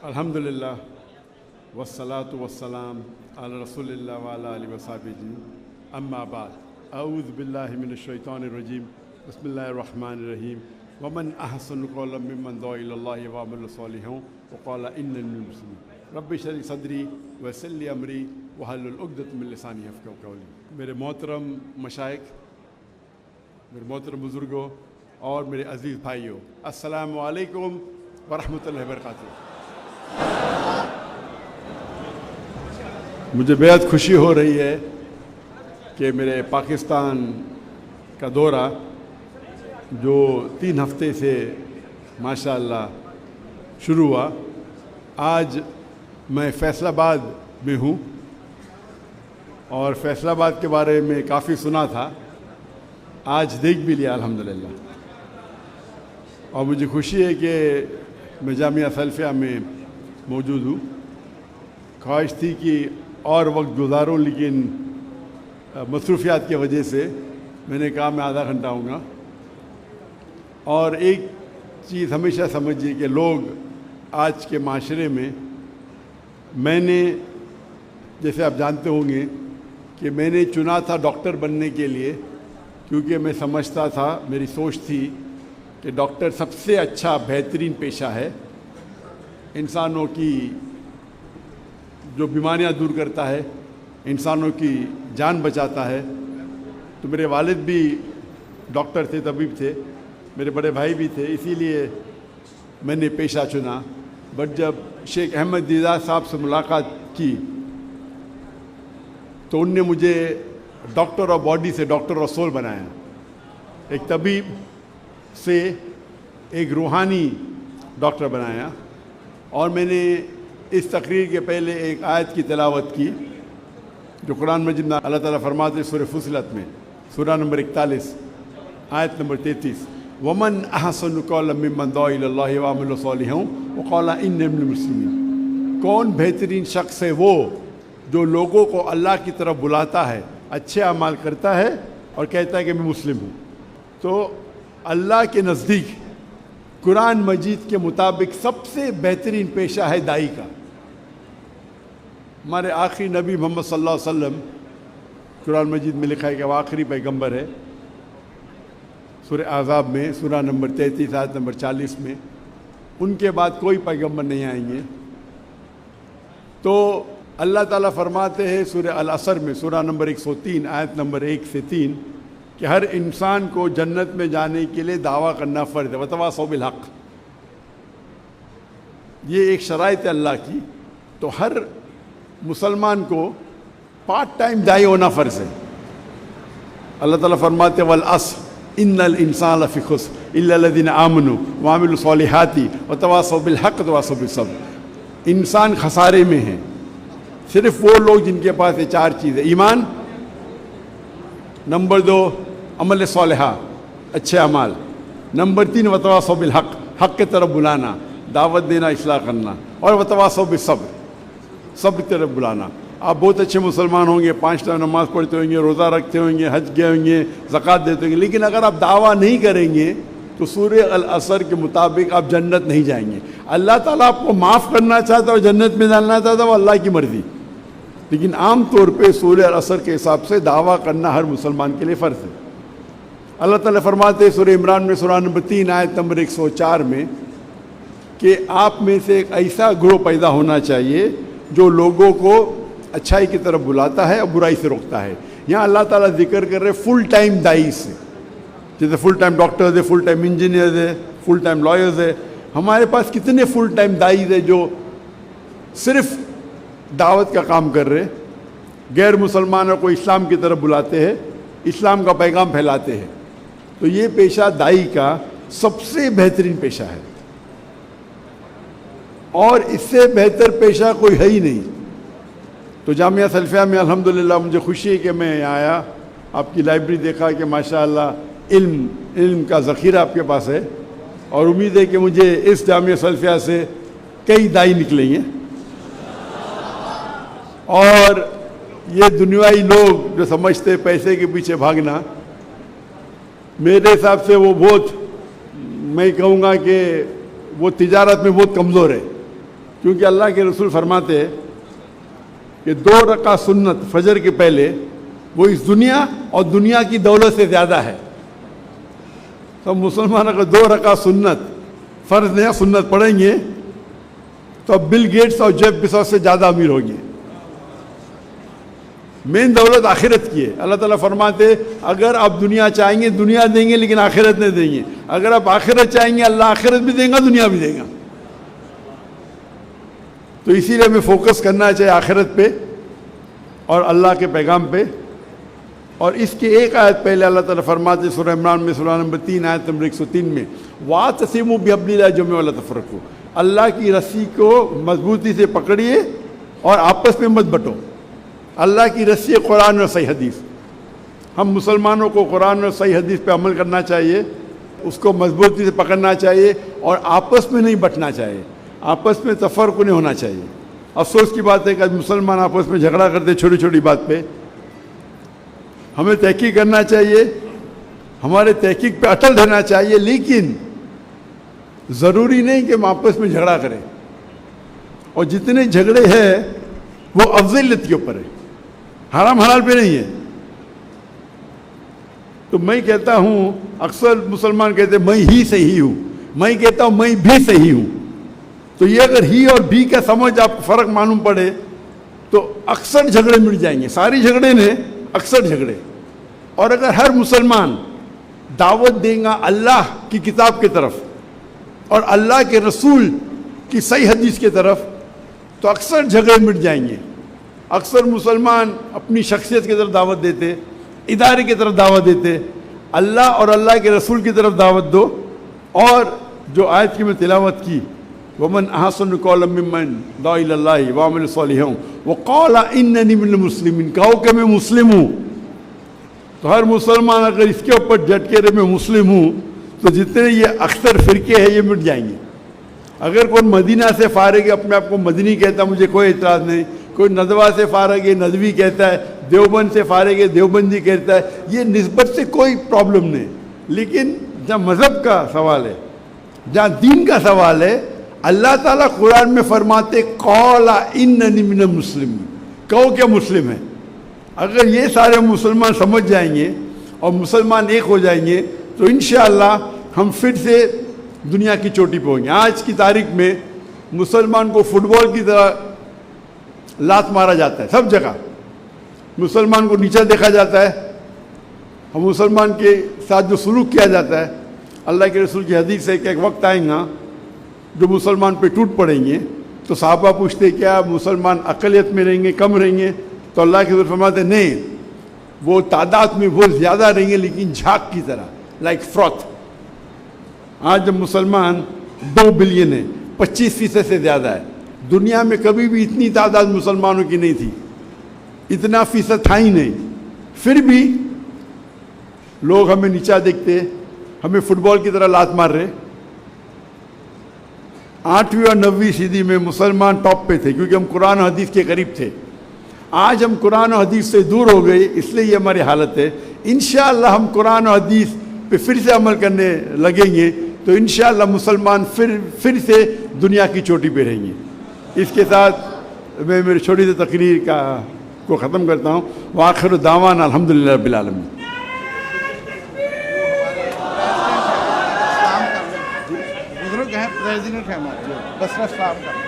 अल्हम्दुलिल्लाह वस्सलातु वस्सलाम अला रसूलिल्लाह व अला आलिहि व सहबिही अम्मा बाद अऊज़ु बिल्लाहि मिनश शैतानिर रजीम बिस्मिल्लाहिर रहमानिर रहीम वमन अहसनु क़ौलन मिम्मन दुआ इलल्लाहि व अमिला सालिहान व क़ाला इन्नी मिनल मुस्लिमीन रब्बि इश्रह ली सदरी व यस्सिर ली अमरी वहलुल उक़दतम मिन लिसानी यफ़क़हू क़ौली। मेरे मोहतरम मशाइख़, मेरे मोहतरम बुज़ुर्गों और मेरे अज़ीज़ भाइयों, अस्सलामु अलैकुम व रहमतुल्लाहि व बरकातुहू। मुझे बेहद खुशी हो रही है कि मेरे पाकिस्तान का दौरा जो 3 हफ्ते से माशाअल्लाह शुरू हुआ, आज मैं फैसलाबाद में हूँ और फैसलाबाद के बारे में काफ़ी सुना था, आज देख भी लिया अल्हम्दुलिल्लाह। और मुझे खुशी है कि मैं जामिया सल्फिया में मौजूद हूँ। ख्वाहिश थी कि और वक्त गुजारूँ, लेकिन मसरूफियात की वजह से मैंने कहा मैं आधा घंटा आऊँगा। और एक चीज़ हमेशा समझिए कि लोग आज के माशरे में, मैंने जैसे आप जानते होंगे कि मैंने चुना था डॉक्टर बनने के लिए, क्योंकि मैं समझता था, मेरी सोच थी कि डॉक्टर सबसे अच्छा बेहतरीन पेशा है, इंसानों की जो बीमारियां दूर करता है, इंसानों की जान बचाता है। तो मेरे वालिद भी डॉक्टर थे, तबीब थे, मेरे बड़े भाई भी थे, इसीलिए मैंने पेशा चुना। बट जब शेख अहमद दीदार साहब से मुलाकात की तो उनने मुझे डॉक्टर ऑफ बॉडी से डॉक्टर ऑफ सोल बनाया। एक तबीब से एक रूहानी डॉक्टर बनाया। और मैंने इस तकरीर के पहले एक आयत की तिलावत की जो कुरान मजीद में अल्लाह ताला फरमाते हैं सूरह फुसिलत में, सूरह नंबर 41 आयत नंबर 33, वमन अहसनु क़ौलन मिम्मन दुआ इलल्लाहि व अमिला सालिहान व क़ाला इन्नी मिनल मुस्लिमीन। कौन बेहतरीन शख्स है वो जो लोगों को अल्लाह की तरफ बुलाता है, अच्छे अमाल करता है और कहता है कि मैं मुस्लिम हूँ। तो अल्लाह के नज़दीक कुरान मजीद के मुताबिक सबसे बेहतरीन पेशा है दाई का। हमारे आखिरी नबी मोहम्मद सल्लल्लाहु अलैहि वसल्लम, कुरान मजीद में लिखा है कि वो आखिरी पैगंबर है। सूरह आज़ाब में सूरह नंबर 33 आयत नंबर 40 में, उनके बाद कोई पैगंबर नहीं आएंगे। तो अल्लाह ताला फरमाते हैं सूरह अल असर में सूरह नंबर 103 आयत नंबर 1 से 3 कि हर इंसान को जन्नत में जाने के लिए दावा करना फ़र्ज़ है, वतवासौ बिल हक़। ये एक शराइत है अल्लाह की। तो हर मुसलमान को पार्ट टाइम दाई होना फ़र्ज़ है। अल्लाह ताला फरमाते वल अस्र इन्नल इंसान लफ़ी खुस्र इल्ला लज़ीना आमनू व अमिलू सॉलिहाती व तवासौ बिल हक़ व तवासौ बिस सब्र। इंसान खसारे में है, सिर्फ वो लोग जिनके पास ये 4 चीज़ें, ईमान, नंबर 2 अमल सालिहा, अच्छे अमाल, नंबर 3 वतवासौ बिल हक़, हक़ की तरफ बुलाना, दावत देना, इस्लाह करना, और वतवासौ बिस सब्र, सब्र की तरफ बुलाना। आप बहुत अच्छे मुसलमान होंगे, 5 टाइम नमाज़ पढ़ते होंगे, रोज़ा रखते होंगे, हज गए होंगे, ज़कात देते होंगे, लेकिन अगर आप दावा नहीं करेंगे तो सूरह अल असर के मुताबिक आप जन्नत नहीं जाएंगे। अल्लाह ताला आपको माफ़ करना चाहता है और जन्नत में डालना चाहता है, वो अल्लाह की मर्ज़ी। लेकिन आम तौर पे सूरह अल असर के हिसाब से दावा करना हर मुसलमान के लिए फ़र्ज़ है। अल्लाह ताला फरमाते हैं सूरह इमरान में सूरह नंबर 3 आयत नंबर 104 में कि आप में से एक ऐसा ग्रोह पैदा होना चाहिए जो लोगों को अच्छाई की तरफ बुलाता है और बुराई से रोकता है। यहाँ अल्लाह ताला जिक्र कर रहे फुल टाइम दाई से, जैसे फुल टाइम डॉक्टर्स है, फुल टाइम इंजीनियर्स है, फुल टाइम लॉयर्स है। हमारे पास कितने फुल टाइम दाई है जो सिर्फ दावत का काम कर रहे, गैर मुसलमानों को इस्लाम की तरफ बुलाते हैं, इस्लाम का पैगाम फैलाते हैं। तो ये पेशा दाई का सबसे बेहतरीन पेशा है और इससे बेहतर पेशा कोई है ही नहीं। तो जामिया सल्फिया में अल्हम्दुलिल्लाह मुझे खुशी है कि मैं यहाँ आया, आपकी लाइब्रेरी देखा कि माशाअल्लाह इल्म का ज़ख़ीरा आपके पास है, और उम्मीद है कि मुझे इस जामिया सल्फिया से कई दाई निकलेंगे। और ये दुनियावी लोग जो समझते पैसे के पीछे भागना, मेरे हिसाब से वो बहुत, मैं कहूँगा कि वो तिजारत में बहुत कमज़ोर है। کیونکہ اللہ کے رسول فرماتے ہیں کہ 2 رکعت سنت فجر کے پہلے وہ اس دنیا اور دنیا کی دولت سے زیادہ ہے. تو مسلمان اگر 2 رکعت سنت فرض نہیں سنت پڑھیں گے تو اب بل گیٹس اور جیف بیزوس سے زیادہ امیر ہوں گے. مین دولت آخرت کی ہے. اللہ تعالیٰ فرماتے اگر آپ دنیا چاہیں گے دنیا دیں گے لیکن آخرت نہیں دیں گے. اگر آپ آخرت چاہیں گے اللہ آخرت بھی دیں گا دنیا بھی دے گا. تو اسی لیے ہمیں فوکس کرنا چاہیے آخرت پہ اور اللہ کے پیغام پہ. اور اس کے ایک آیت پہلے اللہ تعالیٰ فرماتے سورہ عمران میں سورہ نمبر 3 آیت نمبر 103 میں وَاعْتَصِمُوا بِحَبْلِ اللَّهِ جَمِيعًا وَلَا تَفَرَّقُوا. اللہ کی رسی کو مضبوطی سے پکڑیے اور آپس میں مت بٹو. اللہ کی رسی قرآن اور صحیح حدیث. ہم مسلمانوں کو قرآن اور صحیح حدیث پہ عمل کرنا چاہیے, اس کو مضبوطی سے پکڑنا چاہیے اور آپس میں نہیں بٹنا چاہیے, آپس میں تفرق نہیں ہونا چاہیے. افسوس کی بات ہے کہ مسلمان آپس میں جھگڑا کرتے چھوٹی چھوٹی بات پہ. ہمیں تحقیق کرنا چاہیے, ہمارے تحقیق پہ اٹل رہنا چاہیے, لیکن ضروری نہیں کہ ہم آپس میں جھگڑا کریں. اور جتنے جھگڑے ہیں وہ افضلیت کے اوپر ہے, حرام حلال پہ نہیں ہے. تو میں کہتا ہوں, اکثر مسلمان کہتے ہیں میں ہی صحیح ہوں, میں کہتا ہوں میں بھی صحیح ہوں. تو یہ اگر ہی اور بھی کا سمجھ آپ کو فرق معلوم پڑے تو اکثر جھگڑے مٹ جائیں گے. ساری جھگڑے نے اکثر جھگڑے. اور اگر ہر مسلمان دعوت دیں گا اللہ کی کتاب کی طرف اور اللہ کے رسول کی صحیح حدیث کی طرف تو اکثر جھگڑے مٹ جائیں گے. اکثر مسلمان اپنی شخصیت کی طرف دعوت دیتے, ادارے کی طرف دعوت دیتے. اللہ اور اللہ کے رسول کی طرف دعوت دو. اور جو آیت کی میں تلاوت کی وَمَنْ أَحْسَنُ قَوْلًا مِّمَّنْ دَعَا إِلَى اللَّهِ وَعَمِلَ صَالِحًا وَقَالَ إِنَّنِي مِنَ الْمُسْلِمِينَ, کہو کہ میں مسلم ہوں. تو ہر مسلمان اگر اس کے اوپر ڈٹ کے رہے میں مسلم ہوں تو جتنے یہ اکثر فرقے ہیں یہ مٹ جائیں گے. اگر کوئی مدینہ سے فارغ ہے اپنے آپ کو مدنی کہتا ہے مجھے کوئی اعتراض نہیں, کوئی ندوہ سے فارغ ہے ندوی کہتا ہے, دیوبند سے فارغ ہے دیوبندی کہتا ہے, یہ نسبت سے کوئی پرابلم نہیں. لیکن جہاں مذہب کا سوال ہے, جہاں دین کا سوال ہے, اللہ تعالیٰ قرآن میں فرماتے قَالَ إِنَّنِي مِنَ الْمُسْلِمِينَ, کہو کہ مسلم ہے. اگر یہ سارے مسلمان سمجھ جائیں گے اور مسلمان ایک ہو جائیں گے تو انشاءاللہ ہم پھر سے دنیا کی چوٹی پہ ہوں گے. آج کی تاریخ میں مسلمان کو فٹ بال کی طرح لات مارا جاتا ہے سب جگہ, مسلمان کو نیچا دیکھا جاتا ہے, اور مسلمان کے ساتھ جو سلوک کیا جاتا ہے. اللہ کے رسول کی حدیث ہے کہ ایک وقت آئیں گا جو مسلمان پہ ٹوٹ پڑیں گے تو صحابہ پوچھتے کیا مسلمان اقلیت میں رہیں گے کم رہیں گے؟ تو اللہ کے رسول فرماتے نہیں, وہ تعداد میں بہت زیادہ رہیں گے لیکن جھاگ کی طرح, لائک فروتھ. آج جب مسلمان 2 بلین ہے, 25% سے زیادہ ہے. دنیا میں کبھی بھی اتنی تعداد مسلمانوں کی نہیں تھی, اتنا فیصد تھا ہی نہیں. پھر بھی لوگ ہمیں نیچا دیکھتے, ہمیں فٹ بال کی طرح لات مار رہے. 8ویں اور 9ویں صدی میں مسلمان ٹاپ پہ تھے کیونکہ ہم قرآن و حدیث کے قریب تھے. آج ہم قرآن و حدیث سے دور ہو گئے, اس لیے یہ ہماری حالت ہے. انشاءاللہ ہم قرآن و حدیث پہ پھر سے عمل کرنے لگیں گے تو انشاءاللہ مسلمان پھر سے دنیا کی چوٹی پہ رہیں گے. اس کے ساتھ میں میری چھوٹی سی تقریر کو ختم کرتا ہوں. وآخر دعوانا الحمدللہ رب العالمین. بزرگ ہیں, پریزیڈنٹ ہیں ہمارے بصرہ اسلام کا.